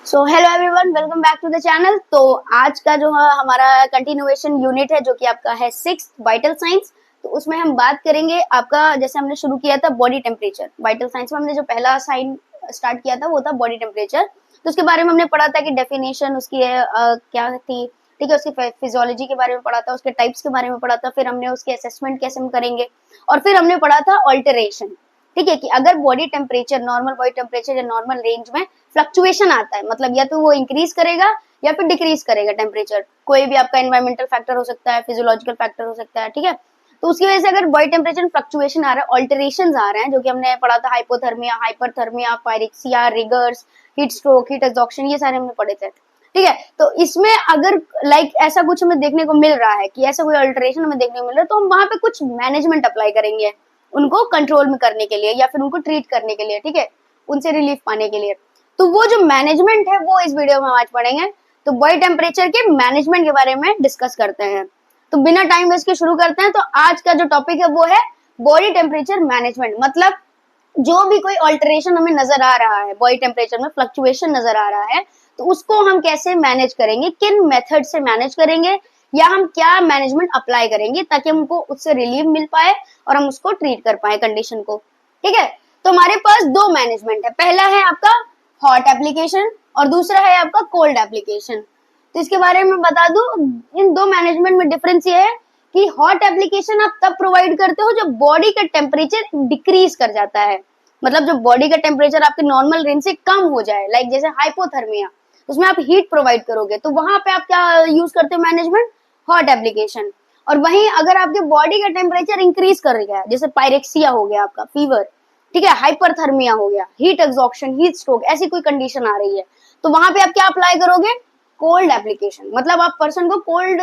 So hello everyone, welcome back to the channel. तो आज का जो हमारा कंटिन्यूएशन यूनिट है जो कि आपका है 6th वाइटल साइंस। तो उसमें हम बात करेंगे आपका, जैसे हमने शुरू किया था बॉडी टेम्परेचर। वाइटल साइंस में हमने जो पहला साइन स्टार्ट किया था वो था बॉडी टेम्परेचर। तो उसके बारे में हमने पढ़ा था कि डेफिनेशन उसकी क्या थी, ठीक है। उसकी फिजियोलॉजी के बारे में पढ़ा था, उसके टाइप्स के बारे में पढ़ा था, फिर हमने उसके असेसमेंट कैसे हम करेंगे, और फिर हमने पढ़ा था ऑल्टरेशन। ठीक है, कि अगर body temperature, normal body temperature या नॉर्मल रेंज में फ्लक्चुएशन आता है, मतलब या तो वो इंक्रीज करेगा या फिर डिक्रीज करेगा टेम्परेचर। कोई भी आपका एनवायरमेंटल फैक्टर हो सकता है, फिजियोलॉजिकल फैक्टर हो सकता है, ठीक है। तो उसकी वजह से अगर बॉडी टेम्परेचर फ्लक्चुएशन आ रहा है, ऑल्टरेशन आ रहे हैं, जो कि हमने पढ़ा था hypothermia, hyperthermia, pyrexia, rigors, heat stroke, heat exhaustion, ये सारे हमने पढ़े थे, ठीक है। तो इसमें अगर ऐसा कुछ हमें देखने को मिल रहा है कि ऐसा कोई अल्टरेशन हमें देखने को मिल रहा है, तो हम वहां पे कुछ मैनेजमेंट अप्लाई करेंगे उनको कंट्रोल में करने के लिए या फिर उनको ट्रीट करने के लिए, ठीक है, उनसे रिलीफ पाने के लिए। तो वो जो मैनेजमेंट है वो इस वीडियो में हम आज पढ़ेंगे। तो बॉडी टेम्परेचर के मैनेजमेंट के बारे में डिस्कस करते हैं। तो बिना टाइम वेस्ट के शुरू करते हैं। तो आज का जो टॉपिक है वो है बॉडी टेम्परेचर मैनेजमेंट। मतलब जो भी कोई ऑल्टरेशन हमें नजर आ रहा है, बॉडी टेम्परेचर में फ्लक्चुएशन नजर आ रहा है, तो उसको हम कैसे मैनेज करेंगे, किन मेथड से मैनेज करेंगे, या हम क्या मैनेजमेंट अप्लाई करेंगे ताकि हमको उससे रिलीफ मिल पाए और हम उसको ट्रीट कर पाए कंडीशन को, ठीक है। तो हमारे पास दो मैनेजमेंट है। पहला है आपका हॉट एप्लीकेशन और दूसरा है आपका कोल्ड एप्लीकेशन। तो इसके बारे में बता दूं, इन दो मैनेजमेंट में डिफरेंस ये है कि हॉट एप्लीकेशन आप तब प्रोवाइड करते हो जब बॉडी का टेम्परेचर डिक्रीज कर जाता है, मतलब जब बॉडी का टेम्परेचर आपके नॉर्मल रेंज से कम हो जाए, लाइक जैसे हाइपोथर्मिया, उसमें आप हीट प्रोवाइड करोगे, तो वहां पे आप क्या यूज करते हो मैनेजमेंट, हॉट एप्लीकेशन। और वहीं अगर आपके बॉडी का टेम्परेचर इंक्रीज कर गया है, जैसे पायरेक्सिया हो गया आपका, फीवर, ठीक है, हाइपरथर्मिया हो गया, हीट एग्जॉक्शन, हीट स्ट्रोक, ऐसी कोई कंडीशन आ रही है, तो वहां पे आप क्या अप्लाई करोगे, कोल्ड एप्लीकेशन। मतलब आप पर्सन को कोल्ड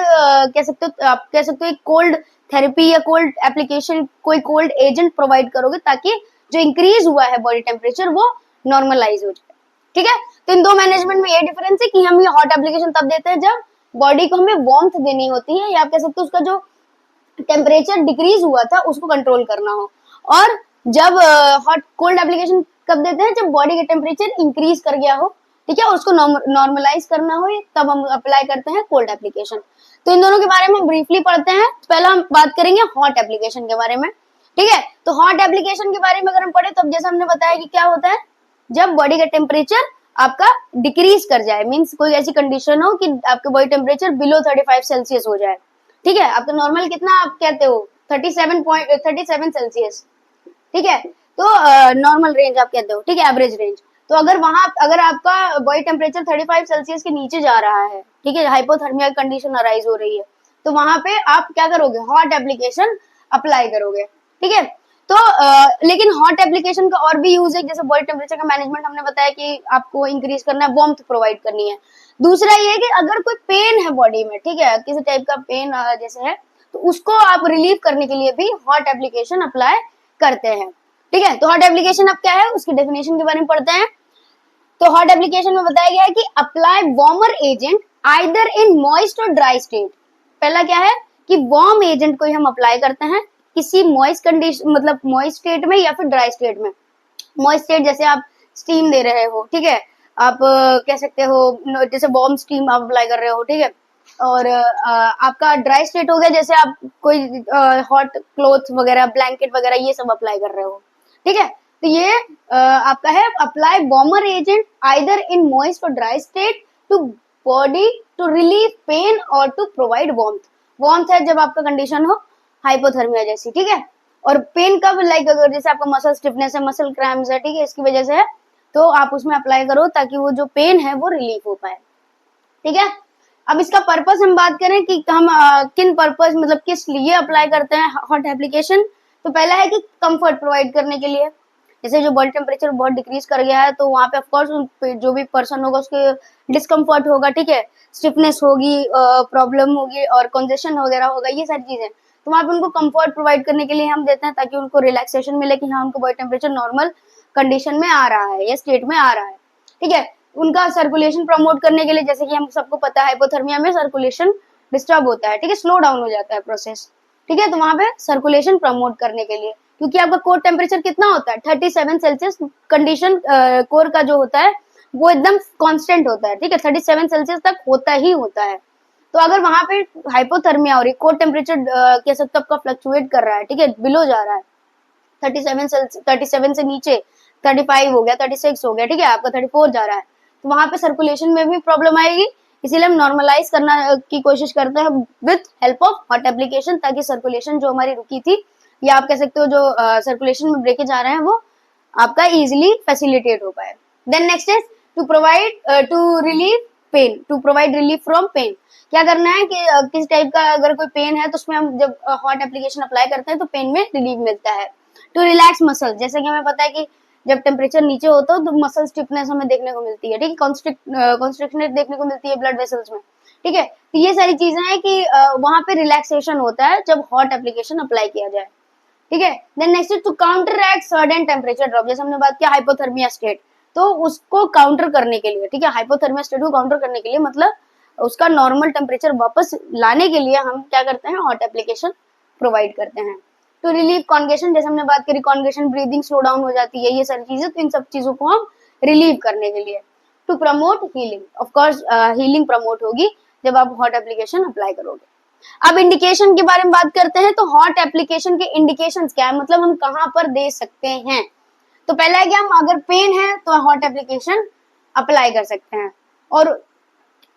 कह सकते हो, आप कह सकते हो एक कोल्ड थेरेपी या कोल्ड एप्लीकेशन, कोई कोल्ड एजेंट प्रोवाइड करोगे ताकि जो इंक्रीज हुआ है बॉडी टेम्परेचर वो नॉर्मलाइज हो जाए, ठीक है। तो इन दो मैनेजमेंट में ये डिफरेंस है कि हम ये हॉट एप्लीकेशन तब देते हैं जब बॉडी को हमें वार्मथ देनी होती है, या आप कह सकते हो उसका जो टेम्परेचर डिक्रीज हुआ था उसको कंट्रोल करना हो। और जब हॉट कोल्ड एप्लीकेशन कब देते हैं, जब बॉडी का टेम्परेचर इंक्रीज कर गया हो, ठीक है, और उसको नॉर्मलाइज करना हो, तब हम अप्लाई करते हैं कोल्ड एप्लीकेशन। तो इन दोनों के बारे में ब्रीफली पढ़ते हैं। पहला हम बात करेंगे हॉट एप्लीकेशन के बारे में, ठीक है। तो हॉट एप्लीकेशन के बारे में अगर हम पढ़े, तो जैसे हमने बताया कि क्या होता है, जब बॉडी का टेम्परेचर आपका डिक्रीज कर जाए, मीन्स कोई ऐसी कंडीशन हो कि आपका बॉडी टेम्परेचर बिलो 35 सेल्सियस हो जाए, ठीक है। आपका नॉर्मल कितना आप कहते हो, 37 सेल्सियस, ठीक है। तो नॉर्मल रेंज आप कहते हो, ठीक है, एवरेज रेंज। तो अगर आपका बॉडी टेम्परेचर 35 सेल्सियस के नीचे जा रहा है, ठीक है, हाइपोथर्मिया कंडीशन अराइज हो रही है, तो वहां पे आप क्या करोगे, हॉट एप्लीकेशन अप्लाई करोगे, ठीक है। तो लेकिन हॉट एप्लीकेशन का और भी यूज है, जैसे बॉडी टेम्परेचर का मैनेजमेंट हमने बताया कि आपको इंक्रीज करना है, वार्मथ प्रोवाइड करनी है। दूसरा ये है कि अगर कोई पेन है बॉडी में, ठीक है, किसी टाइप का पेन जैसे है, तो उसको आप रिलीव करने के लिए भी हॉट एप्लीकेशन अप्लाई करते हैं, ठीक है। तो हॉट एप्लीकेशन अब क्या है, उसकी डेफिनेशन के बारे में पढ़ते हैं। तो हॉट एप्लीकेशन में बताया गया है कि apply warmer agent either in moist और ड्राई स्टेट। पहला क्या है कि वार्म एजेंट को हम अप्लाई करते हैं किसी मॉइस्ट कंडीशन, मतलब मॉइस्ट स्टेट में या फिर ड्राई स्टेट में। मॉइस्ट स्टेट जैसे आप स्टीम दे रहे हो, ठीक है, आप कह सकते हो जैसे वार्म स्टीम आप अप्लाई कर रहे हो, ठीक है। और आपका ड्राई स्टेट हो गया जैसे आप कोई हॉट क्लोथ वगैरह, ब्लैंकेट वगैरह, ये सब अप्लाई कर रहे हो, ठीक है। तो ये आपका है apply warmer agent either in moist और dry state to body to relieve pain और टू प्रोवाइड वार्मथ। वार्मथ है जब आपका कंडीशन हो हाइपोथर्मिया जैसी, ठीक है। और पेन कब, लाइक अगर जैसे आपका मसल स्टिफनेस है, मसल क्रैम्स है, ठीक है, इसकी वजह से है, तो आप उसमें अप्लाई करो ताकि वो जो पेन है वो रिलीफ हो पाए, ठीक है। अब इसका पर्पस हम बात करें कि हम किन पर्पस, मतलब किस लिए अप्लाई करते हैं हॉट एप्लीकेशन। तो पहला है कि कंफर्ट प्रोवाइड करने के लिए, जैसे जो बॉडी टेम्परेचर बहुत डिक्रीज कर गया है, तो वहां पे ऑफकोर्स जो भी पर्सन होगा उसके डिस्कम्फर्ट होगा, ठीक है, स्टिफनेस होगी, प्रॉब्लम होगी और कंजेशन वगैरह होगा, ये सारी चीजें। तो वहां पे उनको कंफर्ट प्रोवाइड करने के लिए हम देते हैं ताकि उनको रिलैक्सेशन मिले कि हाँ, उनको बॉडी टेम्परेचर नॉर्मल कंडीशन में आ रहा है या स्टेट में आ रहा है, ठीक है। उनका सर्कुलेशन प्रमोट करने के लिए, जैसे कि हम सबको पता है हाइपोथर्मिया में सर्कुलेशन डिस्टर्ब होता है, ठीक है, स्लो डाउन हो जाता है प्रोसेस, ठीक है। तो वहां पे सर्कुलेशन प्रमोट करने के लिए, क्योंकि आपका कोर टेम्परेचर कितना होता है 37 सेल्सियस, कंडीशन कोर का जो होता है वो एकदम कांस्टेंट होता है, ठीक है, 37 सेल्सियस तक होता ही होता है। तो अगर वहां पे हाइपोथर्मिया हो रही, कोर टेम्परेचर कह सकते हो आपका फ्लक्चुएट कर रहा है, ठीक है, बिलो जा रहा है 37 से नीचे 35 हो गया, 36 हो गया, ठीक है, आपका 34 जा रहा है, तो वहां पे सर्कुलेशन में भी प्रॉब्लम आएगी। इसीलिए हम नॉर्मलाइज करना की कोशिश करते हैं with help of hot application, ताकि सर्कुलेशन जो हमारी रुकी थी या आप कह सकते हो जो सर्कुलेशन में ब्रेकेज आ रहे हैं वो आपका इजिली फैसिलिटेट हो पाए। Then next is to provide to relieve pain, to provide relief from pain. क्या करना है कि किस टाइप का अगर कोई पेन है तो उसमें हम जब हॉट एप्लीकेशन अप्लाई करते हैं तो पेन में रिलीफ मिलता है। टू रिलैक्स मसल, जैसे कि हमें पता है कि जब टेम्परेचर नीचे होता है तो मसल स्टिफनेस हमें देखने को मिलती है, ठीक है, कॉन्स्ट्रिक्शन देखने को मिलती है ब्लड वेसल्स में, ठीक है, तो ये सारी चीजें हैं कि वहां पे रिलैक्सेशन होता है जब हॉट एप्लीकेशन अप्लाई किया जाए, ठीक है। Then next to counteract sudden temperature drop, जैसे हमने बात किया हाइपोथर्मिया स्टेट, तो उसको काउंटर करने के लिए, ठीक है, हाइपोथर्मिया स्टेट को काउंटर करने के लिए मतलब उसका नॉर्मल टेम्परेचर वापस लाने के लिए हम क्या करते हैं, हॉट एप्लीकेशन प्रोवाइड करते हैं। टू रिलीव कॉन्गेशन, जैसे हमने बात करी कॉन्गेशन, ब्रीदिंग स्लो डाउन हो जाती है, ये सारी चीजें, तो इन सब चीजों को हम रिलीव करने के लिए। To promote healing, of course healing promote होगी जब आप हॉट एप्लीकेशन अप्लाई करोगे। अब इंडिकेशन के बारे में बात करते हैं, तो हॉट एप्लीकेशन के इंडिकेशंस क्या है, मतलब हम कहाँ पर दे सकते हैं। तो पहला है कि हम अगर पेन है तो हॉट एप्लीकेशन अप्लाई कर सकते हैं, और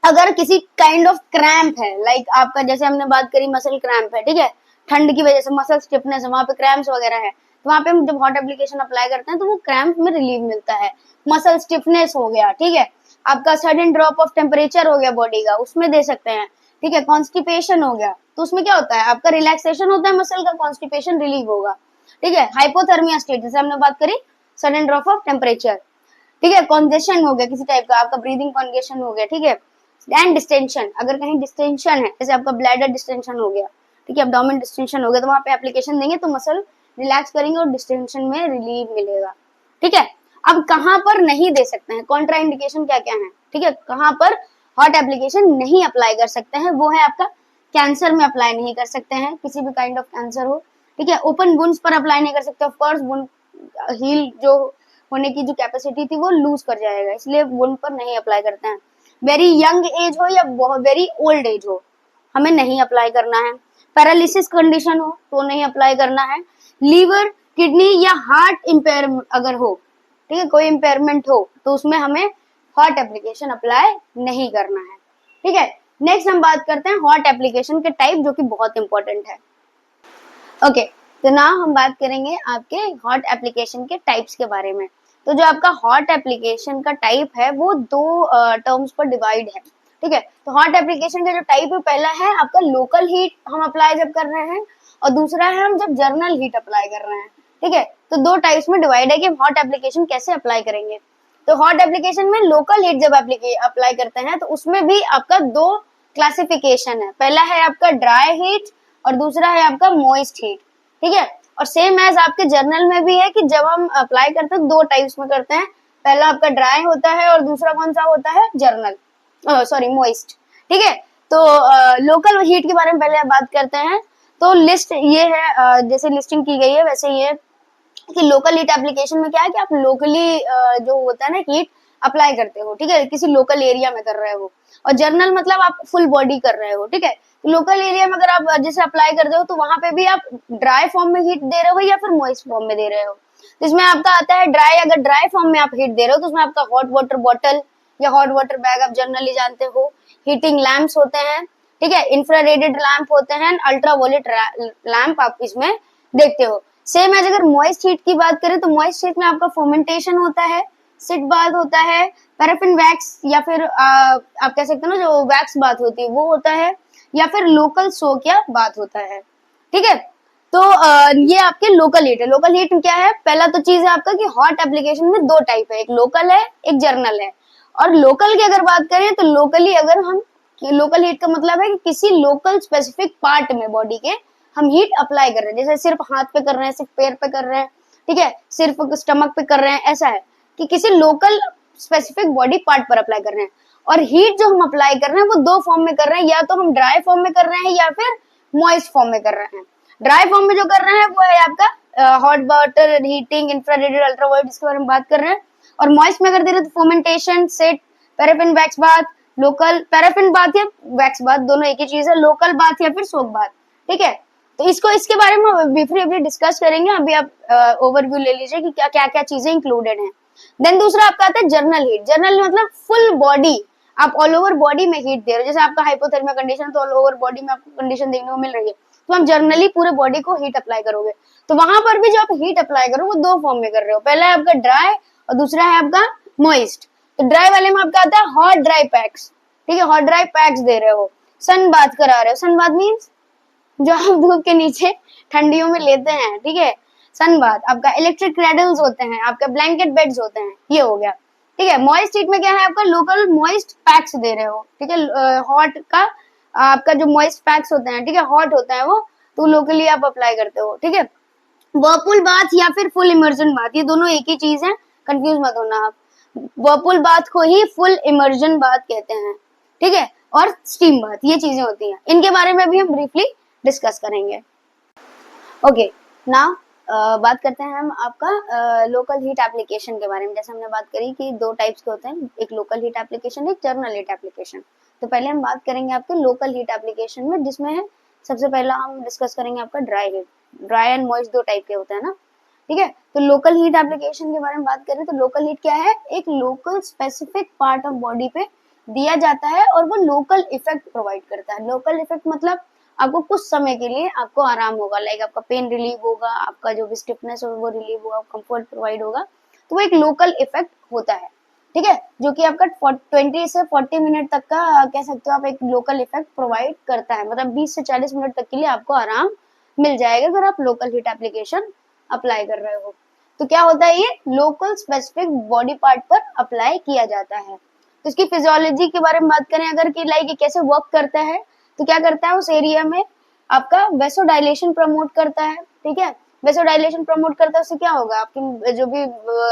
अगर किसी काइंड ऑफ क्रैम्प है, लाइक आपका जैसे हमने बात करी मसल क्रैम्प है, ठीक है, ठंड की वजह से मसल स्टिफनेस है, वहां पे क्रैम्प्स वगैरह है, तो वहां पे हम जब हॉट एप्लीकेशन अप्लाई करते हैं तो वो क्रैम्प में रिलीफ मिलता है। मसल स्टिफनेस हो गया, ठीक है, आपका सडन ड्रॉप ऑफ टेम्परेचर हो गया बॉडी का, उसमें दे सकते हैं, ठीक है, कॉन्स्टिपेशन हो गया, तो उसमें क्या होता है, आपका रिलैक्सेशन होता है मसल का, कॉन्स्टिपेशन रिलीव होगा, ठीक है। हाइपोथर्मिया स्टेट, जैसे हमने बात करी सडन ड्रॉप ऑफ टेम्परेचर, ठीक है, कॉन्जेशन हो गया किसी टाइप का, आपका ब्रीदिंग कॉन्जेशन हो गया, ठीक है। एंड डिस्टेंशन, अगर कहीं डिस्टेंशन है, जैसे आपका ब्लैडर डिस्टेंशन हो गया, ठीक है, एब्डोमेन डिस्टेंशन हो गया, तो वहां पे एप्लीकेशन देंगे तो मसल रिलैक्स करेंगे और डिस्टेंशन में रिलीफ मिलेगा, ठीक है। अब कहां पर नहीं दे सकते हैं, कॉन्ट्रा इंडिकेशन क्या क्या है, ठीक है, कहां पर हॉट एप्लीकेशन नहीं अप्लाई कर सकते हैं, वो है आपका कैंसर में अप्लाई नहीं कर सकते हैं, किसी भी काइंड ऑफ कैंसर हो, ठीक है। ओपन वुंड्स पर अप्लाई नहीं कर सकते, ऑफ कोर्स वुंड हील जो होने की जो कैपेसिटी थी वो लूज कर जाएगा, इसलिए वुंड पर नहीं अप्लाई करते हैं। वेरी यंग एज हो या बहुत वेरी ओल्ड एज हो, हमें नहीं अप्लाई करना है। पैरालिसिस कंडीशन हो तो नहीं अप्लाई करना है। लीवर, किडनी या हार्ट इम्पेयर अगर हो, ठीक है, कोई इम्पेयरमेंट हो तो उसमें हमें हॉट एप्लीकेशन अप्लाई नहीं करना है, ठीक है। नेक्स्ट हम बात करते हैं हॉट एप्लीकेशन के टाइप, जो कि बहुत इंपॉर्टेंट है। ओके, तो ना हम बात करेंगे आपके हॉट एप्लीकेशन के टाइप्स के बारे में। तो जो आपका हॉट एप्लीकेशन का टाइप है वो दो टर्म्स पर डिवाइड है, ठीक है। तो हॉट एप्लीकेशन का जो टाइप है, पहला है आपका लोकल हीट हम अप्लाई जब कर रहे हैं, और दूसरा है हम जब जर्नल हीट अप्लाई कर रहे हैं, ठीक है। तो दो टाइप्स में डिवाइड है कि हम हॉट एप्लीकेशन कैसे अप्लाई करेंगे। तो हॉट एप्लीकेशन में लोकल हीट जब अप्लाई करते हैं तो उसमें भी आपका दो क्लासिफिकेशन है, पहला है आपका ड्राई हीट और दूसरा है आपका मॉइस्ट हीट, ठीक है। और सेम एज आपके जर्नल में भी है कि जब हम अप्लाई करते हैं दो टाइप्स में करते हैं, पहला आपका ड्राई होता है और दूसरा कौन सा होता है, जर्नल, सॉरी मॉइस्ट, ठीक है। तो लोकल हीट के बारे में पहले बात करते हैं। तो लिस्ट ये है, जैसे लिस्टिंग की गई है वैसे ये कि लोकल हीट एप्लीकेशन में क्या है कि आप लोकली जो होता है ना हीट अप्लाई करते हो, ठीक है, किसी लोकल एरिया में कर रहे हो, और जर्नल मतलब आप फुल बॉडी कर रहे हो, ठीक है। लोकल एरिया में अगर आप जैसे अप्लाई करते हो तो वहां पे भी आप ड्राई फॉर्म में हीट दे रहे हो या फिर मॉइस्ट फॉर्म में दे रहे हो। तो इसमें आपका आता है ड्राई, अगर ड्राई फॉर्म में आप हीट दे रहे हो तो उसमें आपका हॉट वाटर बॉटल या हॉट वाटर बैग आप जनरली जानते हो, हीटिंग लैंप्स होते हैं, ठीक है, इंफ्रारेडेड लैंप होते हैं, अल्ट्रावायलेट लैंप आप इसमें देखते हो। सेम एज अगर मॉइस्ट हीट की बात करें तो मॉइस्ट हीट में आपका फर्मेंटेशन होता है, सिट बाथ होता है, पैराफिन वैक्स या फिर आप कह सकते हो ना जो वैक्स बाथ होती है वो होता है, या फिर लोकल सोक या बात होता है, ठीक है। तो ये आपके लोकल हीट है। लोकल हीट क्या है, पहला तो चीज है आपका कि हॉट एप्लीकेशन में दो टाइप है, एक लोकल है एक जर्नल है। और लोकल की अगर बात करें तो लोकली अगर हम, लोकल हीट का मतलब है कि किसी लोकल स्पेसिफिक पार्ट में बॉडी के हम हीट अप्लाई कर रहे हैं, जैसे सिर्फ हाथ पे कर रहे हैं, सिर्फ पैर पे कर रहे हैं, ठीक है, सिर्फ स्टमक पे कर रहे हैं, ऐसा है कि किसी लोकल स्पेसिफिक बॉडी पार्ट पर अप्लाई कर रहे हैं। और हीट जो हम अप्लाई कर रहे हैं वो दो फॉर्म में कर रहे हैं, या तो हम ड्राई फॉर्म में कर रहे हैं या फिर मॉइस्ट फॉर्म में कर रहे हैं। ड्राई फॉर्म में जो कर रहे हैं वो है आपका hot water heating, infrared, ultraviolet, इसके बारे में बात कर रहे हैं। और मॉइस्ट में अगर दे रहे तो fomentation, set, paraffin wax bath, local paraffin bath या वैक्स बाथ दोनों एक ही चीज है, लोकल बाथ या फिर सोक बाथ। ठीक है, तो इसको इसके बारे में ब्रीफली डिस्कस करेंगे। अभी आप ओवरव्यू ले लीजिए कि क्या क्या क्या चीजें इंक्लूडेड हैं। देन दूसरा आपका आता है जर्नल हीट। जर्नल मतलब फुल बॉडी, आप ऑल ओवर बॉडी में हीट दे रहे हो। जैसे आपका हाइपोथर्मिया कंडीशन तो ऑल ओवर बॉडी में आपको कंडीशन देखने को मिल रही है, तो आप जर्नली पूरे बॉडी को हीट अप्लाई करोगे। तो वहां पर भी जो आप हीट अप्लाई करो वो दो फॉर्म में कर रहे हो, पहला है आपका ड्राई और दूसरा है आपका मॉइस्ट। तो ड्राई वाले में आपका आता है हॉट ड्राई पैक्स। ठीक है, हॉट ड्राई पैक्स दे रहे हो, सन बाथ करा रहे हो। सन बाथ मीन्स जो आप धूप के नीचे ठंडियों में लेते हैं। ठीक है, सन बाथ। आपका इलेक्ट्रिक क्रैडल्स होते हैं, आपका ब्लैंकेट बेड्स होते हैं, ये हो गया। ठीक है, मॉइस्ट हीट में क्या है आपका लोकल मॉइस्ट पैक्स दे रहे हो। ठीक है, हॉट का आपका जो मॉइस्ट पैक्स होते हैं, ठीक है, हॉट होता है वो, तो लोकली आप अप्लाई करते हो। ठीक है, वर्पूल बाथ या फिर फुल इमर्जन बाथ, ये दोनों एक ही चीज है, कंफ्यूज मत होना आप। वर्पूल बाथ को ही फुल इमर्जन बाथ कहते हैं। ठीक है, और स्टीम बाथ, ये चीजें होती हैं। इनके बारे में भी हम ब्रीफली डिस्कस करेंगे। ओके, नाउ बात करते हैं हम आपका लोकल हीट एप्लीकेशन के बारे में। जैसे हमने बात करी कि दो टाइप्स के होते हैं, एक लोकल हीट एप्लीकेशन, एक जर्नल हीट एप्लीकेशन। तो पहले हम बात करेंगे आपके लोकल हीट एप्लीकेशन में, जिसमें है सबसे पहला हम डिस्कस करेंगे आपका dry heat. Dry and moist दो टाइप के होते हैं ना। ठीक है, तो लोकल हीट एप्लीकेशन के बारे में बात करें तो लोकल हीट क्या है, एक local specific part of body पे दिया जाता है और वो लोकल इफेक्ट प्रोवाइड करता है। लोकल इफेक्ट मतलब आपको कुछ समय के लिए आपको आराम होगा, लाइक आपका पेन रिलीव होगा, आपका जो भी स्टिफनेस हो वो रिलीव होगा, कंफर्ट प्रोवाइड होगा, तो वो एक लोकल इफेक्ट होता है। ठीक है, जो कि आपका 20 से 40 मिनट तक का कह सकते हो आप एक लोकल इफेक्ट प्रोवाइड करता है। मतलब 20 से 40 मिनट तक के लिए आपको आराम मिल जाएगा अगर आप लोकल हीट एप्लीकेशन अप्लाई कर रहे हो। तो क्या होता है, ये लोकल स्पेसिफिक बॉडी पार्ट पर अप्लाई किया जाता है। तो इसकी फिजियोलॉजी के बारे में बात करें अगर कि लाइक ये कैसे वर्क करता है, तो क्या करता है, उस एरिया में आपका वेसोडाइलेशन प्रमोट करता है। ठीक है, वेसोडाइलेशन प्रमोट करता है, उससे क्या होगा, आपके जो भी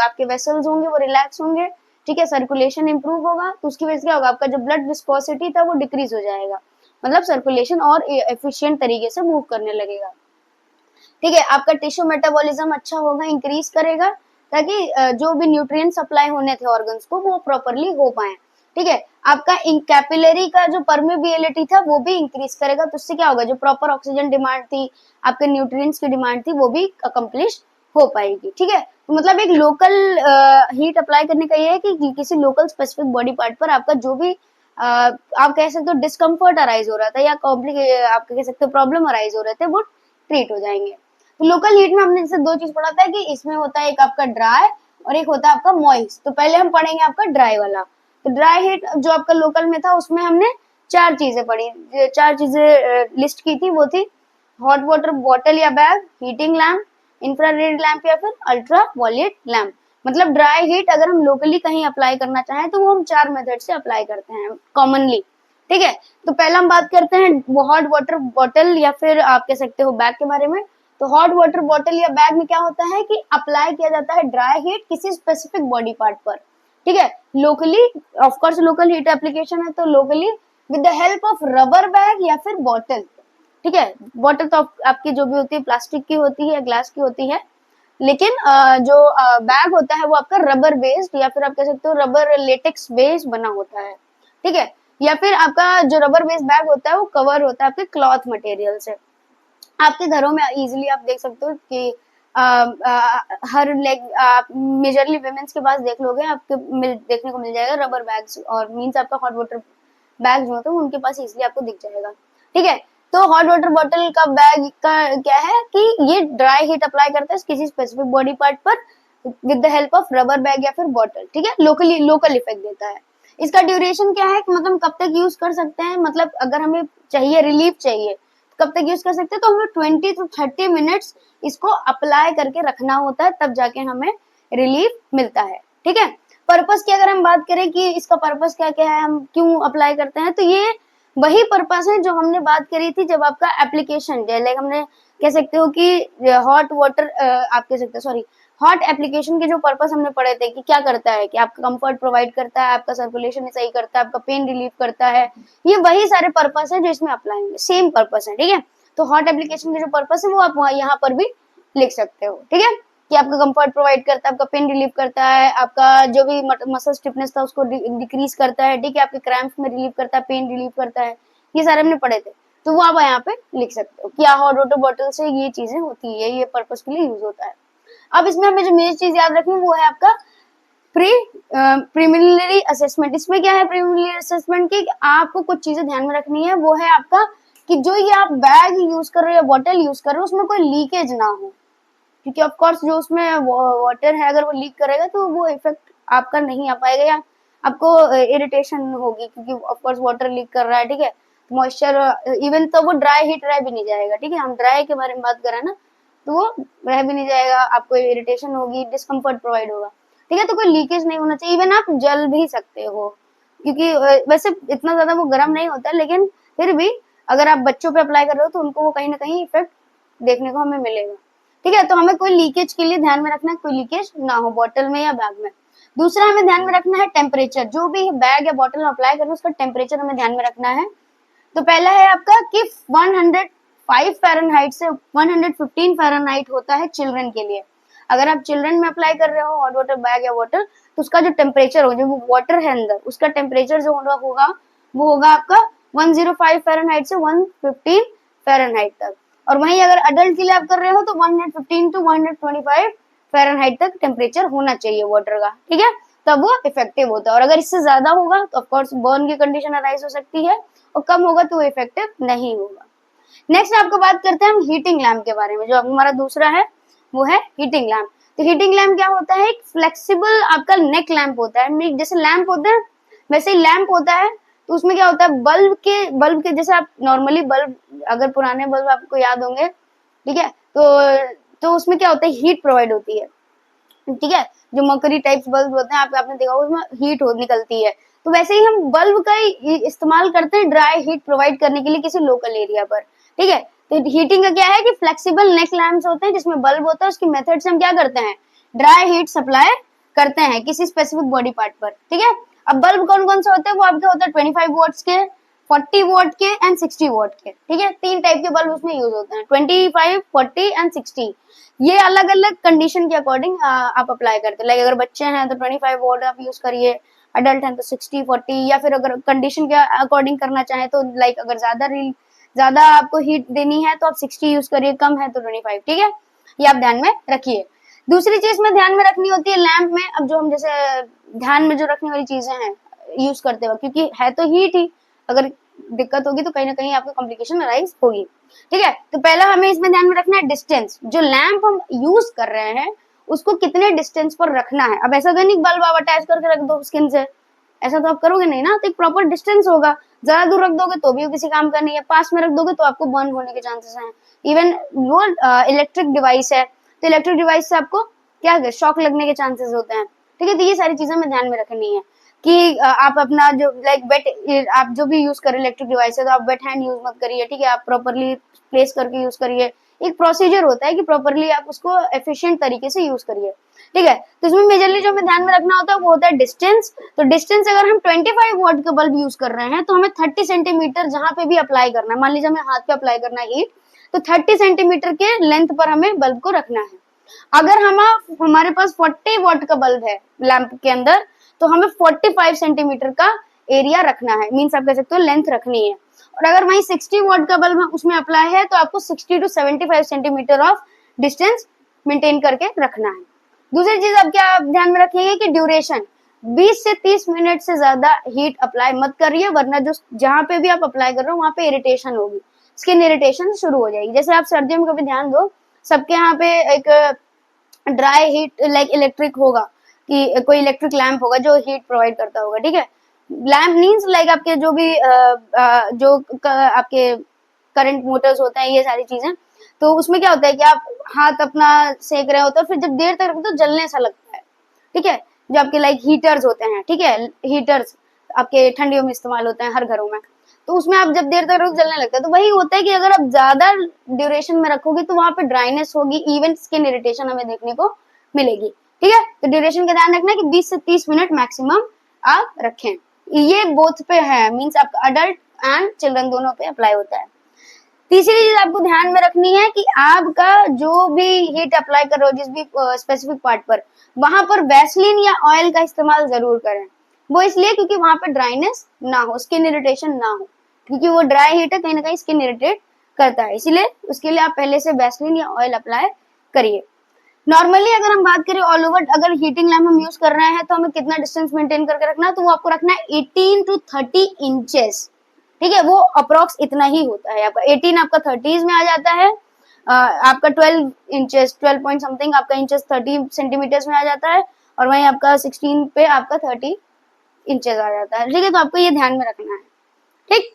आपके वेसल्स होंगे वो रिलैक्स होंगे। ठीक है, सर्कुलेशन इंप्रूव होगा, तो उसकी वजह से क्या होगा, आपका जो ब्लड विस्कोसिटी था वो डिक्रीज हो जाएगा, मतलब सर्कुलेशन और एफिशिएंट तरीके से मूव करने लगेगा। ठीक है, आपका टिश्यू मेटाबॉलिज्म अच्छा होगा, इंक्रीज करेगा, ताकि जो भी न्यूट्रिएंट सप्लाई होने थे ऑर्गन्स को वो प्रॉपरली हो पाए। ठीक है, आपका कैपिलरी का जो परमेबिलिटी था वो भी इंक्रीज करेगा, तो उससे क्या होगा, जो प्रॉपर ऑक्सीजन डिमांड थी, आपके न्यूट्रिएंट्स की डिमांड थी, वो भी अकम्प्लिश हो पाएगी। ठीक है, तो मतलब एक लोकल हीट अप्लाई करने का ये है कि किसी लोकल स्पेसिफिक बॉडी पार्ट पर आपका जो भी आप कह सकते हो डिस्कम्फर्ट अराइज हो रहा था या आप कह सकते हो प्रॉब्लम अराइज हो रहे थे, वो ट्रीट हो जाएंगे। तो लोकल हीट में हमने जैसे दो चीज पढ़ा था कि इसमें होता है एक आपका ड्राई और एक होता है आपका मॉइस्ट। तो पहले हम पढ़ेंगे आपका ड्राई वाला। तो ड्राई हीट जो आपका लोकल में था उसमें हमने चार चीजें पढ़ी, चार चीजें लिस्ट की थी, वो थी हॉट वाटर बॉटल या bag, heating lamp, infrared lamp या फिर अल्ट्रा वायलेट लैम्प। मतलब ड्राई हीट अगर हम लोकली कहीं अप्लाई करना चाहें तो वो हम चार मेथड से अप्लाई करते हैं कॉमनली। ठीक है, तो पहला हम बात करते हैं हॉट वाटर बॉटल या फिर आप कह सकते हो बैग के बारे में। तो हॉट वाटर बॉटल या बैग में क्या होता है कि अप्लाई किया जाता है ड्राई हीट किसी स्पेसिफिक बॉडी पार्ट पर। ठीक है, locally, of course local heat application है तो locally with the help of rubber bag या फिर बॉटल। ठीक है, बॉटल तो आपकी जो भी होती है प्लास्टिक की होती है, ग्लास की होती है, लेकिन जो बैग होता है वो आपका रबर बेस्ड या फिर आप कह सकते हो रबर लेटेक्स बेस्ड बना होता है। ठीक है, या फिर आपका जो रबर बेस्ड बैग होता है वो कवर होता है आपके क्लॉथ मटेरियल से। आपके घरों में इजीली आप देख सकते हो कि हर लेग आप मेजरली वुमेन्स के पास देख लोगे, आपके देखने को मिल जाएगा रबर बैग्स, और मींस आपका हॉट वाटर बैग जो होते हैं उनके पास इजीली आपको दिख जाएगा। ठीक है, तो हॉट वाटर बॉटल का बैग का क्या है कि ये ड्राई हीट अप्लाई करता है किसी स्पेसिफिक बॉडी पार्ट पर with the help of rubber bag या फिर बॉटल। ठीक है, लोकल इफेक्ट देता है। इसका ड्यूरेशन क्या है कि मतलब कब तक यूज कर सकते हैं, मतलब अगर हमें चाहिए रिलीफ चाहिए कब तक यूज कर सकते हैं, तो हमें 20 to 30 मिनट्स इसको अप्लाई करके रखना होता है, तब जाके हमें रिलीफ मिलता है। ठीक है, पर्पस की अगर हम बात करें कि इसका पर्पस क्या क्या है, हम क्यों अप्लाई करते हैं, तो ये वही पर्पस है जो हमने बात करी थी जब आपका एप्लीकेशन, लाइक हमने कह सकते हो कि हॉट वाटर आप कह सकते हो सॉरी हॉट एप्लीकेशन के जो पर्पस हमने पढ़े थे कि क्या करता है कि आपका कंफर्ट प्रोवाइड करता है, आपका सर्कुलेशन सही करता है, आपका पेन रिलीफ करता है, ये वही सारे पर्पस है जो इसमें अप्लाई होंगे, सेम पर्पस है। ठीक है, तो हॉट एप्लीकेशन के जो पर्पस है वो आप यहाँ पर भी लिख सकते हो। ठीक है, कि आपका कंफर्ट प्रोवाइड करता है, आपका पेन रिलीव करता है, आपका जो भी मसल स्टिफनेस था उसको डिक्रीज करता है, ठीक है, आपके क्रैम्प में रिलीव करता है, पेन रिलीव करता है, ये सारे हमने पढ़े थे। तो वो आप यहाँ पे लिख सकते हो कि हॉट वाटर बॉटल से ये चीजें होती है, ये पर्पज के लिए यूज होता है। अब इसमें हमें जो मेन चीज याद रखनी वो है आपका प्रीलिमिनरी असेसमेंट। इसमें क्या है प्रीलिमिनरी असेसमेंट की, आपको कुछ चीजें ध्यान में रखनी है, वो है आपका कि जो ये आप बैग यूज कर रहे हो या बॉटल यूज कर रहे हो उसमें कोई लीकेज ना हो, क्योंकि ऑफ कोर्स जो उसमें वाटर है अगर वो लीक करेगा तो वो इफेक्ट आपका नहीं आ पाएगा या आपको इरिटेशन होगी, क्योंकि ऑफ कोर्स वाटर लीक कर रहा है, ठीक है, मॉइस्चर इवन तो वो ड्राई हीट रह भी नहीं जाएगा, ठीक है, हम ड्राई के बारे में बात करें ना, तो वो रह भी नहीं जाएगा, आपको इरिटेशन होगी, डिस्कम्फर्ट प्रोवाइड होगा, ठीक है, तो कोई लीकेज नहीं होना चाहिए। इवन आप जल भी सकते हो, क्योंकि वैसे इतना ज्यादा वो गर्म नहीं होता, लेकिन फिर भी अगर आप बच्चों पे अप्लाई कर रहे हो तो उनको वो कहीं ना कहीं इफेक्ट देखने को हमें मिलेगा, ठीक है। तो हमें कोई लीकेज के लिए ध्यान में रखना है कोई लीकेज ना हो बॉटल में या बैग में। दूसरा हमें ध्यान में रखना है टेम्परेचर, जो भी बैग या बॉटल में अप्लाई कर रहे हो उसका टेम्परेचर हमें ध्यान में रखना है। तो पहला है आपका कि 105 फ़ारेनहाइट से 115 फ़ारेनहाइट होता है चिल्ड्रन के लिए। अगर आप चिल्ड्रन में अप्लाई कर रहे हो हॉट वाटर बैग या वाटर, तो उसका जो टेम्परेचर हो, जो वो वाटर है अंदर, उसका टेम्परेचर जो होगा वो होगा आपका 105 फ़ारेनहाइट से 115 फ़ारेनहाइट तक। और वहीं अगर अडल्ट के लिए आप कर रहे हो तो 115 टू 125 फ़ारेनहाइट तक टेम्परेचर होना चाहिए वाटर का, ठीक है, तब वो इफेक्टिव होता है। और अगर इससे ज्यादा होगा तो ऑफकोर्स बर्न की कंडीशन अराइज हो सकती है, और कम होगा तो वो इफेक्टिव नहीं होगा। नेक्स्ट आपको बात करते हैं हम हीटिंग लैम्प के बारे में, जो हमारा दूसरा है वो है हीटिंग लैम्प। तो हीटिंग लैम्प क्या होता है, एक फ्लेक्सिबल आपका नेक लैम्प होता है, जैसे लैम्प होता है वैसे ही लैम्प होता है। तो उसमें क्या होता है, बल्ब के जैसे आप नॉर्मली बल्ब, अगर पुराने बल्ब आपको याद होंगे, ठीक है, तो उसमें क्या होता है, हीट प्रोवाइड होती है, ठीक है, जो मरकरी टाइप्स बल्ब होते हैं आपने देखा होगा उसमें हीट निकलती है। तो वैसे ही हम बल्ब का इस्तेमाल करते हैं ड्राई हीट प्रोवाइड करने के लिए किसी लोकल एरिया पर, ठीक है। तो हीटिंग का क्या है कि फ्लेक्सिबल नेक लैम्प्स होते हैं जिसमें बल्ब होता है, उसकी मेथड से हम क्या करते हैं, ड्राई हीट सप्लाई करते हैं किसी स्पेसिफिक बॉडी पार्ट पर, ठीक है। अब बल्ब कौन कौन से होते हैं, वो आपके होते हैं 25 वॉट्स के, 40 वॉट के एंड 60 वॉट के, ठीक है, तीन टाइप के बल्ब उसमें यूज होते हैं, 25, 40 एंड 60। ये अलग अलग कंडीशन के अकॉर्डिंग आप अप्लाई करते हैं। लाइक अगर बच्चे हैं तो 25 वॉट आप यूज करिए, अडल्ट हैं तो 60, 40, या फिर अगर कंडीशन के अकॉर्डिंग करना चाहें तो लाइक अगर ज्यादा आपको हीट देनी है तो आप 60 यूज करिए, कम है तो 25, ठीक है, ये आप ध्यान में रखिए। दूसरी चीज में ध्यान में रखनी होती है लैंप में, अब जो हम जैसे ध्यान में जो रखने वाली चीजें हैं यूज करते वक्त, क्योंकि है तो हीट ही, अगर दिक्कत होगी तो कहीं ना कहीं आपको कॉम्प्लिकेशन अराइज होगी, ठीक है। तो पहला हमें इसमें ध्यान में रखना है डिस्टेंस, जो लैंप हम यूज कर रहे हैं उसको कितने डिस्टेंस पर रखना है। अब ऐसा तो नहीं बल्ब आप अटैच करके रख दो स्किन से, ऐसा तो आप करोगे नहीं ना, तो एक प्रॉपर डिस्टेंस होगा। ज्यादा दूर रख दोगे तो भी किसी काम का नहीं है, पास में रख दोगे तो आपको बर्न होने के चांसेस हैं। इवन वो इलेक्ट्रिक डिवाइस है तो इलेक्ट्रिक डिवाइस से आपको क्या शॉक लगने के चांसेस होते हैं, ठीक है। तो ये सारी चीजें हमें ध्यान में रखनी है कि आप अपना जो लाइक वेट, आप जो भी यूज करें इलेक्ट्रिक डिवाइस है तो आप वेट हैंड यूज मत करिए, ठीक है, आप प्रॉपरली प्लेस करके यूज करिए। एक प्रोसीजर होता है कि प्रॉपरली आप उसको एफिशिएंट तरीके से यूज करिए, ठीक है। तो इसमें मेजरली जो हमें ध्यान में रखना होता है वो होता है डिस्टेंस। तो डिस्टेंस अगर हम 25 वॉट का बल्ब यूज कर रहे हैं तो हमें 30 सेंटीमीटर जहां पे भी अप्लाई करना है, मान लीजिए हमें हाथ पे अप्लाई करना है हीट, तो 30 सेंटीमीटर के लेंथ पर हमें बल्ब को रखना है। अगर हमारे पास 40 वॉट का बल्ब है लैंप के अंदर तो हमें 45 सेंटीमीटर का एरिया रखना है, मीन्स आप कह सकते हो लेंथ रखनी है। और अगर वहीं 60 वॉट का बल्ब उसमें अप्लाई है तो आपको 60 to 75 centimetre of distance maintain करके रखना है। दूसरी चीज अब क्या ध्यान में रखेंगे कि ड्यूरेशन 20 से 30 मिनट से ज्यादा हीट अप्लाई मत करिए, वरना जो जहां पे भी आप अप्लाई कर रहे हो वहां पे इरिटेशन होगी, स्किन इरिटेशन शुरू हो जाएगी। जैसे आप सर्दियों में कभी ध्यान दो, सबके यहाँ पे एक ड्राई हीट लाइक इलेक्ट्रिक होगा, कि कोई इलेक्ट्रिक लैंप होगा जो हीट प्रोवाइड करता होगा, ठीक है। लैंप मीन्स लाइक आपके जो भी आपके करंट मोटर्स होते हैं, ये सारी चीजें, तो उसमें क्या होता है कि आप हाथ अपना सेक रहे होते हैं, फिर जब देर तक रखते तो जलने सा लगता है, ठीक है। जो आपके लाइक हीटर्स होते हैं, ठीक है, हीटर्स आपके ठंडियों में इस्तेमाल होते हैं हर घरों में, तो उसमें आप जब देर तक रखो जलने लगता है। तो वही होता है कि अगर आप ज्यादा ड्यूरेशन में रखोगे तो वहां पे ड्राइनेस होगी, इवन स्किन इरिटेशन हमें देखने को मिलेगी, ठीक है। तो ड्यूरेशन का ध्यान रखना है कि 20 से 30 मिनट मैक्सिमम आप रखें। ये बोथ पे है, मीन्स आपका अडल्ट एंड चिल्ड्रन दोनों पे अप्लाई होता है। तीसरी चीज आपको ध्यान में रखनी है कि आपका जो भी हीट अप्लाई कर रहे हो जिस भी स्पेसिफिक पार्ट पर, वहां पर वैसलीन या ऑयल का इस्तेमाल जरूर करें। वो इसलिए क्योंकि वहां पर ड्राइनेस ना हो, स्किन इरिटेशन ना हो, क्योंकि वो ड्राई हीट है, कहीं ना कहीं स्किन इरिटेट करता है, इसीलिए उसके लिए आप पहले से वैसलीन या ऑयल अप्लाई करिए। नॉर्मली अगर हम बात करें ऑल ओवर, अगर हीटिंग लैम्प हम यूज कर रहे हैं तो हमें कितना डिस्टेंस मेंटेन करके रखना है, तो वो आपको रखना है 18 to 30 इंचेस। ठीक है, वो अप्रोक्स इतना ही होता है आपका। 18 आपका 30s में आ जाता है, आपका 12 इंचेस, 12 पॉइंट समथिंग आपका इंचेस 30 सेंटीमीटर्स में आ जाता है, और वहीं आपका 16 पे आपका 30 इंचेस आ जाता है। ठीक है, तो आपको ये ध्यान में रखना है। ठीक,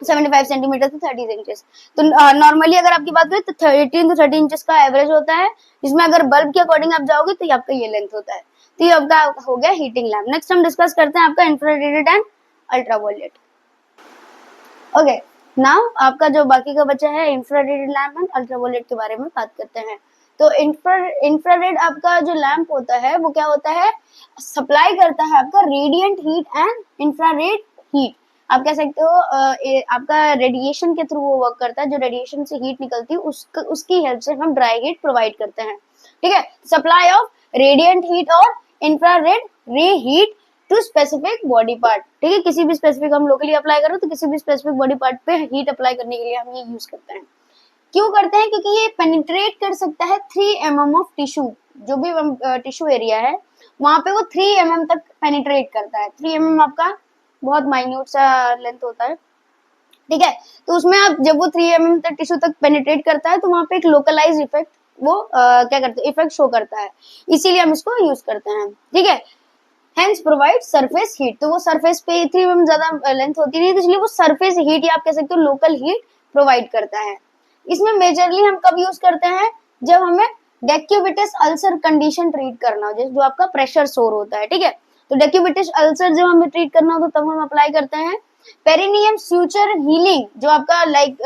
75 सेंटीमीटर से 30 इंचेस। तो नॉर्मली अगर आपकी बात करें तो 18 to 30 इंचेस का एवरेज होता है, जिसमें अगर बल्ब के अकॉर्डिंग आप जाओगे तो ये आपका ये लेंथ होता है। तो ये आपका हो गया हीटिंग लैम्प। नेक्स्ट हम डिस्कस करते हैं आपका infrared and ultraviolet. Okay, now आपका जो बाकी का बचा है इंफ्रारेड लैम्प एंड अल्ट्रावायलेट के बारे में बात करते हैं। तो इंफ्रारेड आपका जो लैम्प होता है वो क्या होता है, सप्लाई करता है आपका radiant heat and infrared heat. आप कह सकते हो आपका रेडिएशन के थ्रू वो वर्क करता है, जो रेडिएशन से हीट निकलती है उसकी हेल्प से हम ड्राई हीट प्रोवाइड करते हैं। ठीक है, सप्लाई ऑफ रेडिएंट हीट और infrared ray heat to specific body part. ठीक है, किसी भी स्पेसिफिक हम लोकली अप्लाई करो तो किसी भी स्पेसिफिक बॉडी पार्ट पे हीट अप्लाई करने के लिए हम ये यूज करते हैं। क्यों करते हैं, क्योंकि ये पेनिट्रेट कर सकता है 3 mm ऑफ टिश्यू, जो भी टिश्यू एरिया है वहां पे वो 3 mm तक पेनिट्रेट करता है। 3 mm आपका बहुत माइन्यूट सा लेंथ होता है। ठीक है, तो उसमें आप जब वो 3 mm तक टिश्यू तक पेनिट्रेट करता है तो वहां पे एक लोकलाइज इफेक्ट वो क्या करते हैं, इफेक्ट शो करता है, इसीलिए हम इसको यूज करते हैं। ठीक है, हेंस प्रोवाइड सरफेस हीट। तो वो सरफेस पे 3 mm ज्यादा लेंथ होती नहीं, तो इसलिए वो सरफेस हीट या आप कह सकते हो लोकल हीट प्रोवाइड करता है। इसमें मेजरली हम कब यूज करते हैं, जब हमें डेक्यूबिटस अल्सर कंडीशन ट्रीट करना हो, जो आपका प्रेशर सोर होता है। ठीक है, तो डेक्यूबिटस अल्सर जब हमें ट्रीट करना हो तो तब हम अप्लाई करते हैं। पेरिनियम फ्यूचर हीलिंग, जो आपका लाइक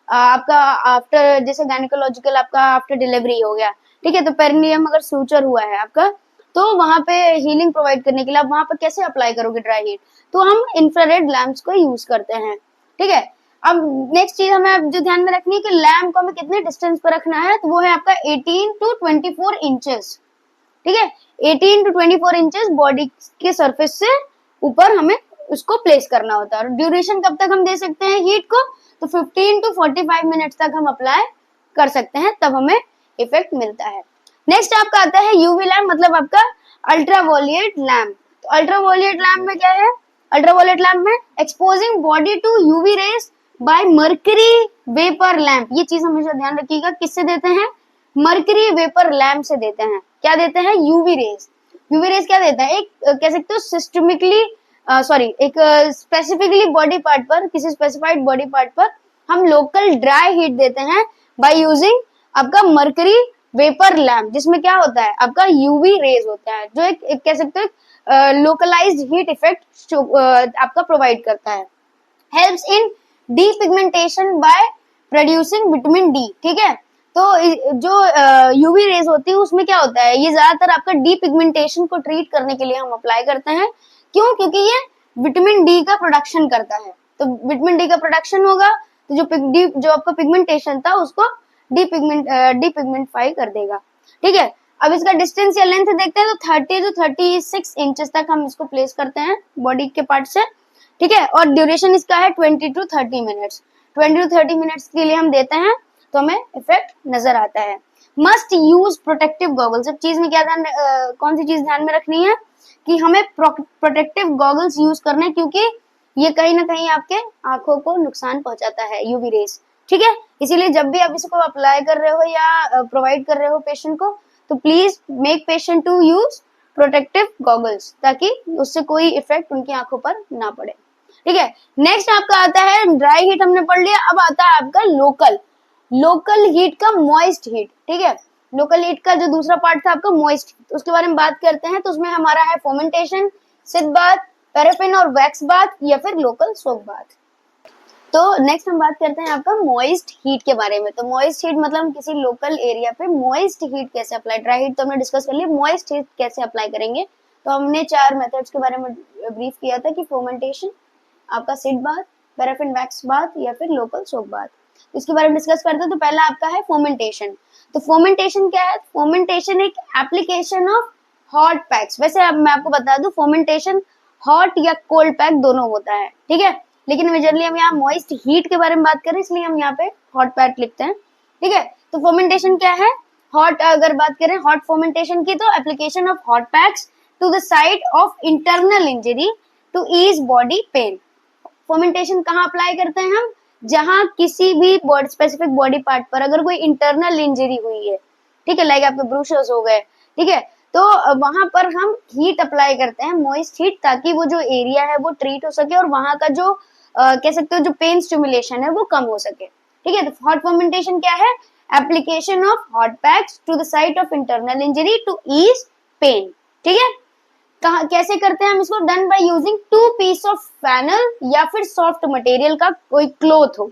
आपका आफ्टर जैसे गायनेकोलॉजिकल आपका आफ्टर डिलीवरी हो गया। ठीक है, तो पेरिनियम अगर फ्यूचर हुआ है आपका, तो वहां पे हीलिंग प्रोवाइड करने के लिए आप वहां पे कैसे अप्लाई करोगे ड्राई हीट, तो हम इंफ्रारेड लैंप्स को यूज करते हैं। ठीक है, अब नेक्स्ट चीज हमें जो ध्यान में रखनी है कि लैम्प को हमें कितने डिस्टेंस पर रखना है, तो वो है आपका 18 to 24 इंचेस। ठीक है, 18 to 24 इंचेस बॉडी के सरफेस से ऊपर हमें उसको प्लेस करना होता है। और ड्यूरेशन कब तक हम दे सकते हैं हीट को, तो 15 to 45 मिनट्स तक हम अप्लाई कर सकते हैं, तब हमें इफेक्ट मिलता है। नेक्स्ट आपका आता है यूवी लैम्प, मतलब आपका अल्ट्रावायलेट लैम्प। तो अल्ट्रावायलेट लैम्प में क्या है, अल्ट्रावायलेट लैम्प में exposing body to UV rays by mercury vapour lamp. ये चीज हमेशा ध्यान रखिएगा, किससे देते हैं, मर्करी वेपर लैम्प से देते हैं। क्या देते हैं, यूवी रेज। यूवी रेज क्या देता है, एक कह सकते हो सिस्टमिकली एक स्पेसिफिकली बॉडी पार्ट पर, किसी स्पेसिफाइड बॉडी पार्ट पर हम लोकल ड्राई हीट देते हैं बाय यूजिंग आपका मर्करी वेपर लैम्प, जिसमें क्या होता है आपका यूवी रेज होता है, जो एक कह सकते हो लोकलाइज्ड हीट इफेक्ट आपका प्रोवाइड करता है। Helps in depigmentation by producing vitamin D. ठीक है, तो जो यूवी रेज होती है उसमें क्या होता है, ये ज्यादातर आपका डीपिगमेंटेशन को ट्रीट करने के लिए हम अप्लाई करते हैं। क्यों, क्योंकि ये विटामिन डी का प्रोडक्शन करता है। तो विटामिन डी का प्रोडक्शन होगा तो जो आपका पिगमेंटेशन था उसको डीपिगमेंटिफाई कर देगा। ठीक है, अब इसका डिस्टेंस या लेंथ देखते हैं, तो 30 to 36 इंचेस तक हम इसको प्लेस करते हैं बॉडी के पार्ट से। ठीक है, और ड्यूरेशन इसका है 20 to 30 मिनट्स। 20 to 30 मिनट्स के लिए हम देते हैं तो हमें इफेक्ट नजर आता है। Must use protective goggles. अब चीज में क्या कौन सी चीज ध्यान में रखनी है कि हमें प्रोटेक्टिव गॉगल्स यूज करने, क्योंकि ये कहीं ना कहीं आपके आंखों को नुकसान पहुंचाता है यूवी रेज। ठीक है, इसीलिए जब भी आप इसको अप्लाई कर रहे हो या प्रोवाइड कर रहे हो पेशेंट को, तो please make patient to use protective goggles, ताकि उससे कोई इफेक्ट उनकी आंखों पर ना पड़े। ठीक है, नेक्स्ट आपका आता है ड्राई हीट, हमने पढ़ लिया। अब आता है आपका लोकल हीट का मॉइस्ट हीट। ठीक है, लोकल हीट का जो दूसरा पार्ट था आपका मॉइस्ट हीट, उसके बारे में बात करते हैं। तो उसमें हमारा है फोमेंटेशन, सिद बाथ, पैराफिन और वैक्स बाथ, या फिर लोकल सोक बाथ। तो नेक्स्ट हम बात करते हैं आपका मॉइस्ट हीट के बारे में। तो मॉइस्ट हीट मतलब हम किसी लोकल एरिया पे मॉइस्ट हीट कैसे अप्लाई, ड्राई हीट तो हमने डिस्कस कर लिया, मॉइस्ट हीट कैसे अप्लाई करेंगे। तो हमने 4 मेथड्स के बारे में ब्रीफ किया था कि फोमेंटेशन, आपका sitz bath, paraffin wax bath, या फिर लोकल सोक बाथ। इसके बारे में डिस्कस करते हैं। तो पहला आपका है फोमेंटेशन। तो फोमेंटेशन क्या है? फोमेंटेशन एक एप्लीकेशन ऑफ हॉट पैक्स। वैसे अब मैं आपको बता दूं, फोमेंटेशन हॉट या कोल्ड पैक दोनों होता है, ठीक है, लेकिन मेजरली हम यहाँ मॉइस्ट हीट के बारे में बात करें, इसलिए हम यहाँ पे हॉट पैक लिखते हैं, ठीक है। तो फोमेंटेशन क्या है? हॉट, अगर बात करें हॉट फोमेंटेशन की, तो application of hot packs to the site of internal injury to ease body pain. Fomentation कहाँ अप्लाई करते हैं हम? जहां किसी भी बॉडी स्पेसिफिक बॉडी पार्ट पर अगर कोई इंटरनल इंजरी हुई है, ठीक है, लाइक आपके ब्रूशेस हो गए, ठीक है, तो वहां पर हम हीट अप्लाई करते हैं, मॉइस्ट हीट, ताकि वो जो एरिया है वो ट्रीट हो सके और वहां का जो कह सकते हो जो पेन स्टिमुलेशन है वो कम हो सके, ठीक है। तो हॉट फोमेंटेशन क्या है? Application of hot packs to the site of internal injury to ease pain, ठीक है। कहा कैसे करते हैं हम इसको? Done by using 2 piece of flannel या फिर सॉफ्ट मटेरियल का कोई क्लॉथ हो,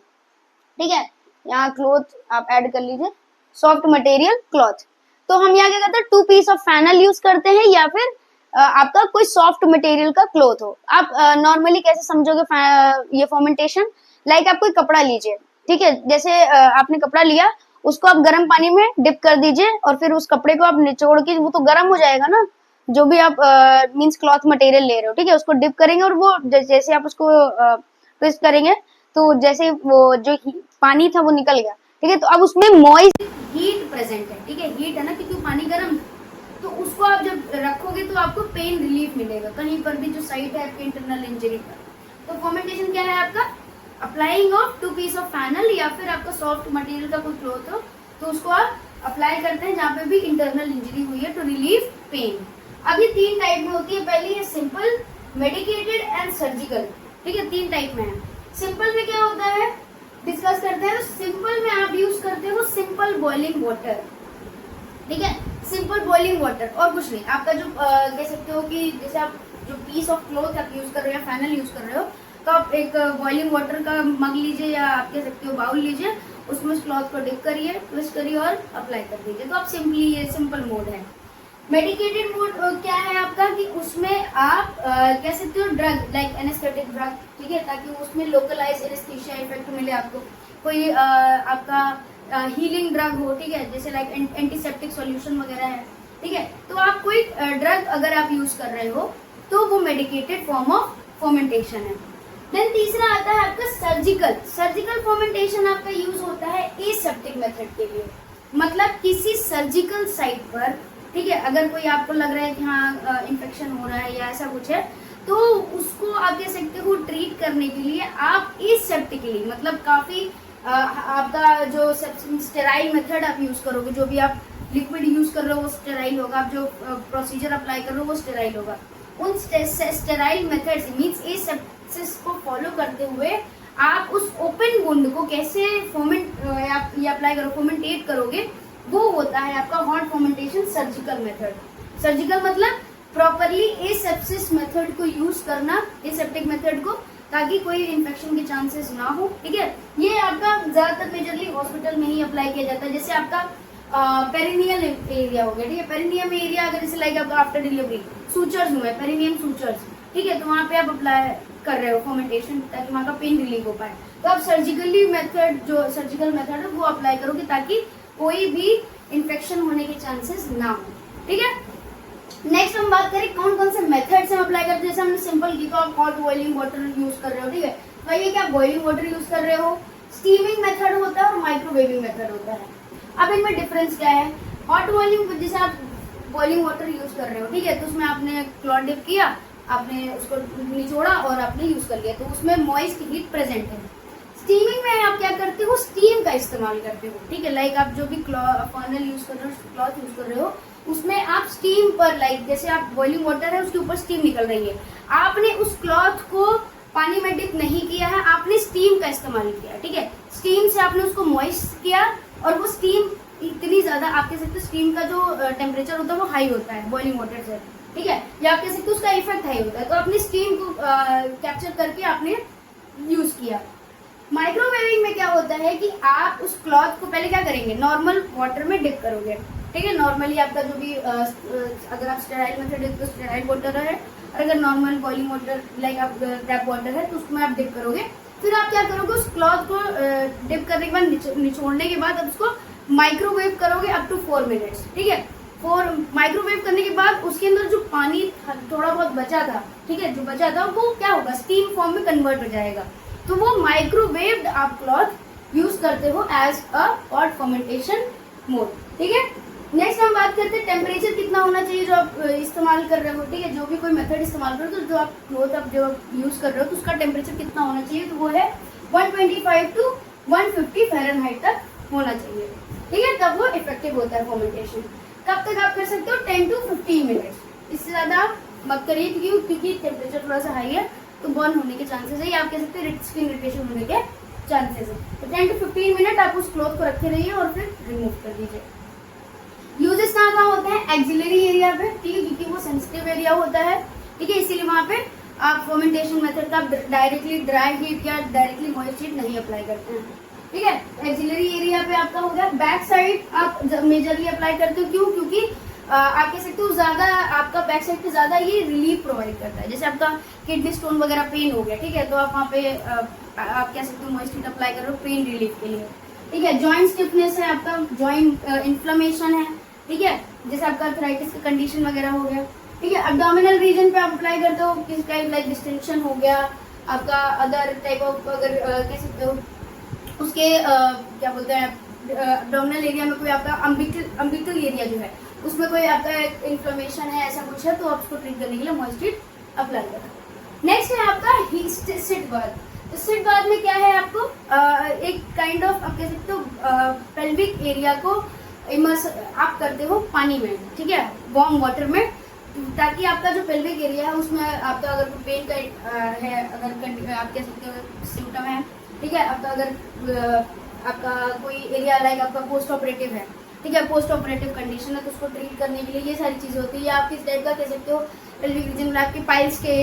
ठीक है, यहाँ क्लॉथ आप ऐड कर लीजिए, सॉफ्ट मटेरियल क्लॉथ। तो हम यहाँ क्या करते हैं? 2 पीस ऑफ फैनल यूज करते हैं या फिर आपका कोई सॉफ्ट मटेरियल का क्लॉथ हो। आप नॉर्मली कैसे समझोगे ये फॉर्मेंटेशन? लाइक आप कोई कपड़ा लीजिए, ठीक है, जैसे आपने कपड़ा लिया, उसको आप गर्म पानी में डिप कर दीजिए और फिर उस कपड़े को आप निचोड़ के, वो तो गर्म हो जाएगा ना, जो भी आप मींस क्लॉथ मटेरियल ले रहे हो, ठीक है, उसको डिप करेंगे और वो जैसे आप उसको ट्विस्ट करेंगे तो जैसे वो जो पानी था वो निकल गया, ठीक है। तो अब उसमें मॉइस्ट हीट प्रेजेंट है, ठीक है, हीट है ना, क्योंकि पानी गर्म, तो उसको आप जब रखोगे तो आपको पेन रिलीफ मिलेगा कहीं पर भी जो साइट है आपके इंटरनल इंजरी पर। तो फॉर्मेंटेशन क्या है आपका? Applying of 2 piece of flannel या फिर आपका सॉफ्ट मटेरियल का कोई क्लॉथ हो, तो उसको आप अप्लाई करते हैं जहाँ पे भी इंटरनल इंजरी हुई है टू रिलीव पेन। अब ये 3 टाइप में होती है। पहली है सिंपल, मेडिकेटेड एंड सर्जिकल, ठीक है, 3 टाइप में है। सिंपल में क्या होता है डिस्कस करते हैं। तो सिंपल में आप यूज करते हो सिंपल बॉइलिंग वाटर, ठीक है, सिंपल बॉइलिंग वाटर और कुछ नहीं। आपका जो कह सकते हो कि जैसे आप जो पीस ऑफ क्लॉथ आप यूज कर रहे हो या फैनल यूज कर रहे हो, तो आप एक बॉइलिंग वाटर का मग लीजिए या आप कह सकते हो बाउल लीजिए, उसमें उस क्लॉथ को डिप करिए, ट्विस्ट करिए और अप्लाई कर दीजिए। तो आप सिंपली, ये सिंपल मोड है। मेडिकेटेड मोड क्या है आपका? कि उसमें आप कह सकते हो ड्रग लाइक एनेस्थेटिक ड्रग, ठीक है, ताकि उसमें लोकलाइज एनेस्थीसिया इफेक्ट मिले आपको। कोई आपका हीलिंग ड्रग हो, ठीक है, जैसे लाइक एंटीसेप्टिक सॉल्यूशन वगैरह है, ठीक है। तो आप कोई ड्रग अगर आप यूज कर रहे हो तो वो मेडिकेटेड फॉर्म ऑफ फॉर्मेंटेशन है। देन तीसरा आता है आपका सर्जिकल। सर्जिकल फॉर्मेंटेशन आपका यूज होता है एसेप्टिक मेथड के लिए, मतलब किसी सर्जिकल साइट पर, ठीक है, अगर कोई आपको लग रहा है कि हाँ इन्फेक्शन हो रहा है या ऐसा कुछ है, तो उसको आप कह सकते हो ट्रीट करने के लिए आप एसेप्टिकली, मतलब काफी आपका जो स्टेराइल मेथड आप यूज करोगे, जो भी आप लिक्विड यूज कर रहे हो वो स्टेराइल होगा, आप जो प्रोसीजर अप्लाई कर रहे हो वो स्टेराइल होगा। उन स्टेराइल मेथड्स मींस एसेप्सिस को फॉलो करते हुए आप उस ओपन वुंड को कैसे अप्लाई करो, फोमेंटेट करोगे, वो होता है आपका हॉट फोमेंटेशन सर्जिकल मेथड। सर्जिकल मतलब प्रॉपरली एसेप्सिस मेथड को यूज करना, एसेप्टिक मेथड को, ताकि कोई इन्फेक्शन के चांसेस ना हो, ठीक है। ये आपका ज्यादातर मेजरली हॉस्पिटल में ही अप्लाई किया जाता है। जैसे आपका पेरिनियल एरिया हो गया, ठीक है, पेरिनियम एरिया अगर जैसे लाइक आपका आफ्टर डिलीवरी सूचर्स हुए, पेरिनियम सूचर्स, ठीक है, तो वहाँ पे आप अप्लाई कर रहे हो फॉर्मेंटेशन ताकि वहाँ का पेन रिलीव हो पाए, तो आप सर्जिकली मेथड, जो सर्जिकल मेथड है वो अप्लाई करोगे ताकि कोई भी इन्फेक्शन होने के चांसेस ना हो, ठीक है। नेक्स्ट हम बात करें कौन कौन से मेथड से हम अप्लाई करते हैं। जैसे हमने सिंपल की तो आप हॉट बॉइलिंग वाटर यूज कर रहे हो, ठीक है, तो ये क्या बॉइलिंग वाटर यूज कर रहे हो। स्टीमिंग मेथड होता है और माइक्रोवेविंग मेथड होता है। अब इनमें डिफरेंस क्या है? हॉट बॉइलिंग, जैसे आप बॉइलिंग वाटर यूज कर रहे हो, ठीक है, तो उसमें आपने क्लॉथ डिप किया, आपने उसको निचोड़ा और आपने यूज कर लिया, तो उसमें मॉइस्ट हीट प्रेजेंट है। स्टीमिंग में आप क्या करते हो? स्टीम का इस्तेमाल करते हो, ठीक है, लाइक आप जो भी फर्नल यूज कर रहे हो, क्लॉथ यूज कर रहे हो, उसमें आप स्टीम पर, लाइक जैसे आप बॉइलिंग वाटर है उसके ऊपर स्टीम निकल रही है, आपने उस क्लॉथ को पानी में डिप नहीं किया है, आपने स्टीम का इस्तेमाल किया, ठीक है, स्टीम से आपने उसको मॉइस्ट किया और वो स्टीम इतनी ज्यादा, आप कह सकते हो स्टीम का जो टेम्परेचर होता है वो हाई होता है बॉइलिंग वाटर से, ठीक है, या आप कह सकते हो उसका इफेक्ट हाई होता है, तो आपने स्टीम को कैप्चर करके आपने यूज किया। माइक्रोवेविंग में क्या होता है कि आप उस क्लॉथ को पहले क्या करेंगे, नॉर्मल वाटर में डिप करोगे, ठीक है, नॉर्मली आपका जो भी अगर आप स्टेराइल मेथड है तो स्टेराइल वाटर है, और अगर नॉर्मल बॉइलिंग वाटर लाइक आप टैप वाटर है तो उसमें आप डिप करोगे फिर आप क्या करोगे, उस क्लॉथ को डिप करने के बाद निचोड़ने के बाद अब उसको माइक्रोवेव करोगे अप टू 4 मिनट्स, ठीक है। 4 माइक्रोवेव करने के बाद उसके अंदर जो पानी थोड़ा बहुत बचा था, ठीक है, जो बचा था वो क्या होगा, स्टीम फॉर्म में कन्वर्ट हो जाएगा। तो वो माइक्रोवेव्ड आप क्लॉथ यूज करते हो as a hot fermentation mode, ठीक है। नेक्स्ट हम बात करते हैं टेम्परेचर कितना होना चाहिए जो आप इस्तेमाल कर रहे हो, ठीक है। जो भी कोई मेथड इस्तेमाल कर रहे हो, तो जो आप क्लॉथ आप जो यूज कर रहे हो तो उसका टेम्परेचर कितना होना चाहिए, तो वो है 125 टू 150 फ़ारेनहाइट तक होना चाहिए, ठीक है। तब वो इफेक्टिव होता है फर्मेंटेशन। कब तक आप कर सकते हो, 10 टू 15 मिनट्स। इससे ज्यादा आप मत करिए क्योंकि टेम्परेचर थोड़ा सा हाई है तो बर्न होने के चांसेस है, या आप कह सकते हैं स्किन इरिटेशन होने के चांसेस है। तो 10 टू 15 मिनट आप उस क्लॉथ को रखे रहिए और फिर रिमूव कर दीजिए। यूजेस कहाँ होते हैं, एक्सिलरी एरिया पे, ठीक है, क्योंकि वो सेंसिटिव एरिया होता है, ठीक है, इसीलिए वहाँ पे आप फर्मेंटेशन मेथड का डायरेक्टली ड्राई हीट या डायरेक्टली मॉइस्ट हीट नहीं अप्लाई करते हैं, ठीक है। एक्सिलरी एरिया पे आपका हो गया। बैक साइड आप मेजरली अप्लाई करते हो, क्यों, क्योंकि आप कह सकते हो ज्यादा आपका बैक साइड पे ज्यादा ये रिलीफ प्रोवाइड करता है। जैसे आपका किडनी स्टोन वगैरह पेन हो गया, ठीक है, तो आप वहाँ पे आप कह सकते हो मॉइस्ट हीट अप्लाई कर रहे हो पेन रिलीफ के लिए, ठीक है। जॉइंट स्टिफनेस है आपका, जॉइंट इन्फ्लेमेशन है, ठीक है, जैसे आपका आर्थराइटिस का कंडीशन वगैरह हो गया, ठीक है। एब्डोमिनल रीजन पे आप अप्लाई करते हो, किस टाइप लाइक डिस्टेंशन हो गया आपका, अदर टाइप ऑफ अगर कह सकते हो उसके क्या बोलते हैं एब्डोमिनल एरिया में कोई आपका अम्बिकल एरिया जो है उसमें कोई आपका इन्फ्लेमेशन है, ऐसा कुछ है, तो आप उसको ट्रीट करने के लिए मॉइस्ट हीट अप्लाई करें। नेक्स्ट है आपका सिट बाथ। तो सिट बाथ में क्या है, आपको एक काइंड ऑफ आप कह सकते हो पेल्विक एरिया को इमर्स आप करते हो पानी में, ठीक है, वार्म वाटर में, ताकि आपका जो पेल्विक एरिया है उसमें आपका अगर पेन का है, अगर आप कह सकते हो सिम्टम है, ठीक है, आपका अगर आपका कोई एरिया लाइक आपका पोस्ट ऑपरेटिव है, ठीक है, पोस्ट ऑपरेटिव कंडीशन है, तो उसको ट्रीट करने के लिए ये सारी चीजें होती है। या आप किस टाइप का कह सकते हो पेल्विक रीजन में आपके पाइल्स के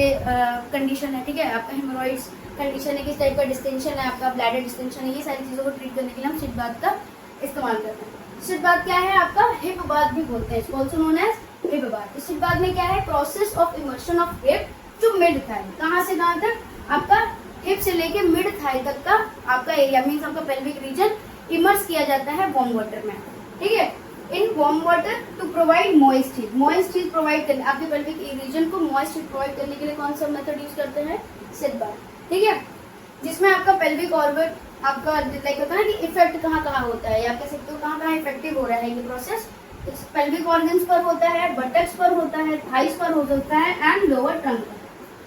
कंडीशन है, ठीक है, आपका हेमोरॉइड्स कंडीशन है, किस टाइप का डिस्टेंशन है, आपका ब्लैडर डिस्टेंशन है, ये सारी चीजों को ट्रीट करने के लिए हम सिट बाथ का इस्तेमाल करते हैं। सिट बाथ क्या है, आपका हिप बाथ भी बोलते हैं, also known as hip bath. Sitz bath में क्या है, process of immersion of hip to mid thigh, कहाँ से कहाँ तक, आपका हिप से लेके मिड थाई तक का आपका एरिया मीन्स आपका पेल्विक रीजन इमर्स किया जाता है वार्म वाटर में, ठीक है, in warm water to provide moist heat provide करने, आपके पेल्विक रीजन को मॉइस्ट हीट प्रोवाइड करने के लिए कौन सा मेथड यूज करते हैं, सिट बाथ, ठीक है, जिसमें आपका पेल्विक ऑर्बिट आपका लाइक होता है ना कि इफेक्ट कहाँ कहाँ होता है, या कह सकते हो कहाँ कहाँ इफेक्टिव हो रहा है ये प्रोसेस, पेल्विक ऑर्गन्स पर होता है, बटक्स पर होता है, थाइस पर हो सकता है एंड लोअर ट्रंक पर,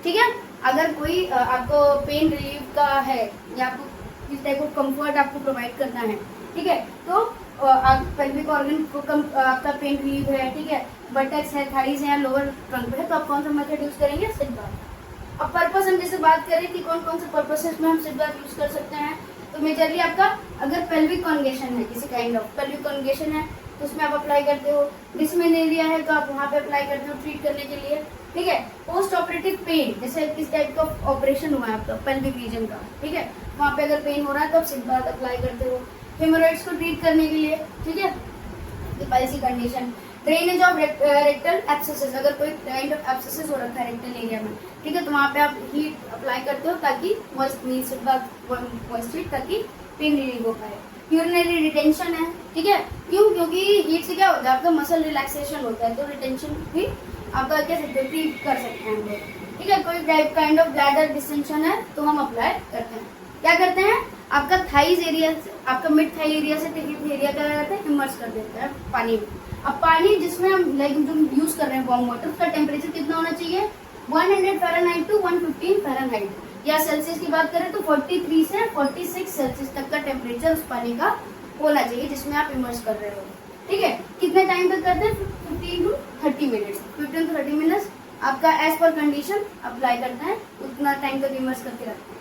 ठीक है। अगर कोई आपको पेन रिलीफ का है या आपको किस टाइप ऑफ कंफर्ट आपको प्रोवाइड करना है, ठीक है, तो आप पेल्विक ऑर्गन को आपका पेन रिलीफ है, ठीक है, बटक्स है, थाइस है, लोअर ट्रंक है, तो आप कौन सा मेथड यूज करेंगे, सिट बाथ। अब पर्पस हम जैसे बात करें कि कौन कौन से पर्पसेस में हम सिट बाथ यूज कर सकते हैं, तो मेजरली आपका अगर पेल्विक कॉन्गेशन है, किसी काइंड ऑफ पेल्विक कॉन्गेशन है तो उसमें आप अप्लाई करते हो, डिस्मेन एरिया है तो आप वहाँ पे अप्लाई करते हो ट्रीट करने के लिए, ठीक है। पोस्ट ऑपरेटिव पेन, जैसे किस टाइप का ऑपरेशन हुआ है आपका पेल्विक रीजन का, ठीक है, वहाँ पे अगर पेन हो रहा है तो आप सिट बाथ अप्लाई करते हो। हेमोरॉइड्स को ट्रीट करने के लिए, ठीक है, पाइल्स की कंडीशन, ड्रेनेज ऑफ रेक्टल एब्सेसेस, अगर कोई काइंड ऑफ एब्सेसेस हो रखा है रेक्टल एरिया में, ठीक है, तो वहाँ पे आप हीट अप्लाई करते हो ताकि मॉइस्ट हीट ताकि पेन रिलीव हो पाए। यूरिनरी रिटेंशन है, ठीक है, क्यों, क्योंकि हीट से क्या होता है आपका मसल रिलैक्सेशन होता है, तो रिटेंशन भी आपका क्या सकते ट्रीट कर सकते हैं हम लोग, ठीक है। कोई type kind of bladder distension है तो हम अप्लाई करते हैं, क्या करते हैं, आपका थाइज एरिया, आपका मिड थाई एरिया से हिप एरिया क्या करते हैं, इमर्स कर देते हैं पानी में। अब पानी जिसमें हम लाइक जो यूज कर रहे हैं वार्म वाटर, उसका टेम्परेचर कितना होना चाहिए, 100 फ़ारेनहाइट टू 115 फ़ारेनहाइट, या सेल्सियस की बात करें तो 43 से 46 सेल्सियस तक का टेम्परेचर उस पानी का होना चाहिए जिसमें आप इमर्स कर रहे हो, ठीक है। कितने टाइम तक करते हैं, 15 टू 30 मिनट्स, 15 टू 30 मिनट्स आपका एज पर कंडीशन अप्लाई करते हैं, उतना टाइम तक इमर्स करके रखते हैं।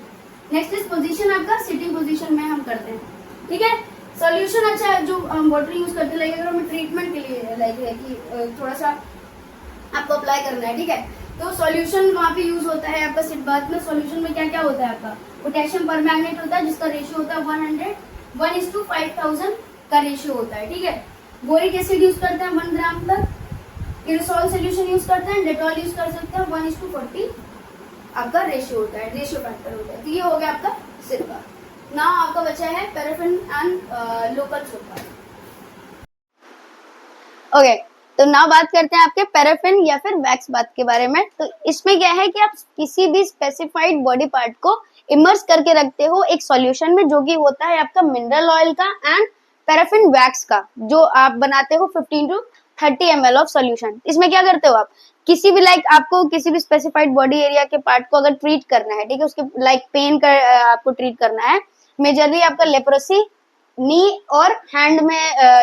नेक्स्ट इज पोजीशन, आपका सिटिंग पोजीशन में हम करते हैं, ठीक है। सोल्यूशन अच्छा जो हम वाटर यूज करते हैं, अगर हमें ट्रीटमेंट के लिए लाइक है कि थोड़ा सा आपको अप्लाई करना है, ठीक है, तो सॉल्यूशन वहाँ पे यूज होता है आपका सिट बाथ में। सॉल्यूशन में क्या क्या होता है आपका, पोटेशियम परमैंगनेट होता है जिसका रेशियो होता है 1:5000 का रेशियो होता है, ठीक है। बोरिक एसिड यूज करते हैं 1 ग्राम पर, एरोसॉल सोल्यूशन यूज करते हैं, डेटॉल यूज कर सकते हैं 1:40 आपका रेशियो होता है, रेशियो फैक्टर होता है। तो ये हो गया आपका सिर का। नाउ आपका बचा है paraffin and local soap bath. Okay, तो नाउ बात करते हैं आपके पैराफिन या फिर वैक्स बाथ के बारे में। तो इसमें क्या है कि आप किसी भी स्पेसिफाइड बॉडी पार्ट को इमर्स करके रखते हो एक सॉल्यूशन में, जो कि होता है आपका मिनरल ऑयल का एंड पैराफिन वैक्स का, जो आप बनाते हो 15 to 30 ml ऑफ सॉल्यूशन। इसमें क्या करते हो आप, किसी भी आपको किसी भी स्पेसिफाइड बॉडी एरिया के पार्ट को अगर ट्रीट करना है, ठीक है, उसके पेन का आपको ट्रीट करना है, मेजरली आपका लेप्रोसी, नी और हैंड में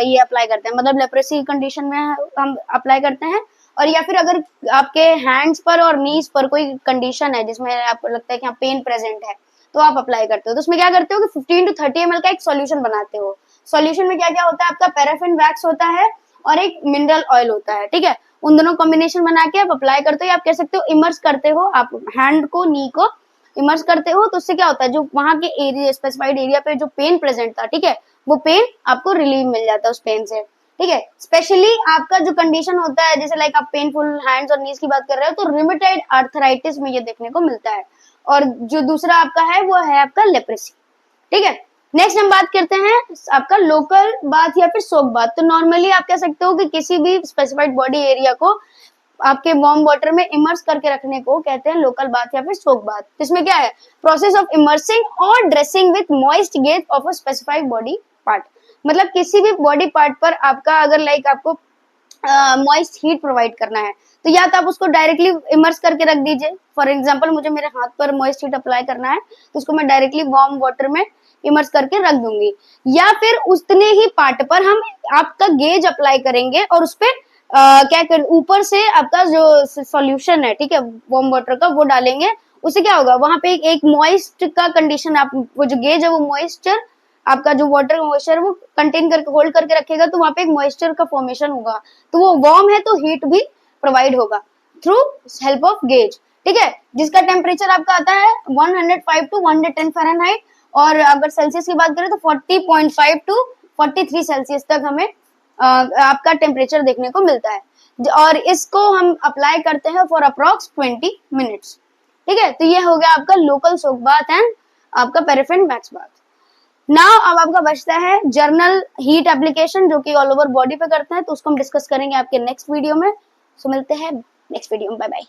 ये अप्लाई करते हैं, मतलब लेप्रोसी कंडीशन में हम अप्लाई करते हैं। और या फिर अगर आपके हैंड्स पर और नीज पर कोई कंडीशन है जिसमें आपको लगता है कि हाँ पेन प्रेजेंट है, तो आप अप्लाई करते हो। तो उसमें क्या करते हो कि 15 to 30 ml का एक सॉल्यूशन बनाते हो। सॉल्यूशन में क्या क्या होता है, आपका पैराफिन वैक्स होता है और एक मिनरल ऑयल होता है, ठीक है। उन दोनों कॉम्बिनेशन बना के आप अप्लाई करते हो, या आप कह सकते हो इमर्स करते हो, आप हैंड को, नी को इमर्स करते हो। तो उससे क्या होता है, जो वहां के एरिया, स्पेसिफाइड एरिया पे जो पेन प्रेजेंट था, ठीक है, वो पेन आपको रिलीव मिल जाता है उस पेन से, ठीक है। स्पेशली आपका जो कंडीशन होता है, जैसे आप पेनफुल हैंड्स और नीज की बात कर रहे हो, तो रिमेटॉइड आर्थराइटिस में ये देखने को मिलता है। और जो दूसरा आपका है वो है आपका लेप्रेसी, ठीक है। नेक्स्ट हम बात करते हैं आपका लोकल बाथ या फिर सोक बाथ। तो नॉर्मली आप कह सकते हो कि किसी भी स्पेसिफाइड बॉडी एरिया को आपके वार्म वाटर में इमर्स करके रखने को कहते हैं लोकल बाथ या फिर सोक बाथ। इसमें क्या है, प्रोसेस ऑफ इमर्सिंग और dressing with moist gauge of a specified body part. मतलब किसी भी बॉडी पार्ट पर आपका अगर आपको मॉइस्ट हीट प्रोवाइड करना है, तो या तो आप उसको डायरेक्टली इमर्स करके रख दीजिए। फॉर एग्जांपल मुझे मेरे हाथ पर मॉइस्ट हीट अप्लाई करना है, तो उसको मैं डायरेक्टली वार्म वाटर में इमर्स करके रख दूंगी। या फिर उतने ही पार्ट पर हम आपका गेज अप्लाई करेंगे और उस पर क्या कर ऊपर से आपका जो सॉल्यूशन है, ठीक है, वार्म वाटर का, वो डालेंगे। उससे क्या होगा, वहां पे एक मॉइस्ट का कंडीशन, आप वो जो गेज है वो मॉइस्चर, आपका जो वाटर मॉइस्चर वो कंटेन करके होल्ड करके रखेगा, तो वहां पे एक मॉइस्चर का फॉर्मेशन होगा। तो वो वार्म है तो हीट भी प्रोवाइड होगा थ्रू हेल्प ऑफ गेज, ठीक है, जिसका टेम्परेचर आपका आता है 105 to 110 फ़ारेनहाइट। और अगर सेल्सियस की बात करें तो 40.5 to 43 सेल्सियस तक हमें आपका टेम्परेचर देखने को मिलता है। और इसको हम अप्लाई करते हैं फॉर अप्रॉक्स 20 मिनट्स, ठीक है। तो ये हो गया आपका लोकल सोक बाथ एंड आपका पैराफिन वैक्स बाथ। नाउ अब आपका बचता है जर्नल हीट एप्लीकेशन, जो कि ऑल ओवर बॉडी पे करते हैं, तो उसको हम डिस्कस करेंगे आपके नेक्स्ट वीडियो में। सो मिलते हैं नेक्स्ट वीडियो में, बाय बाय।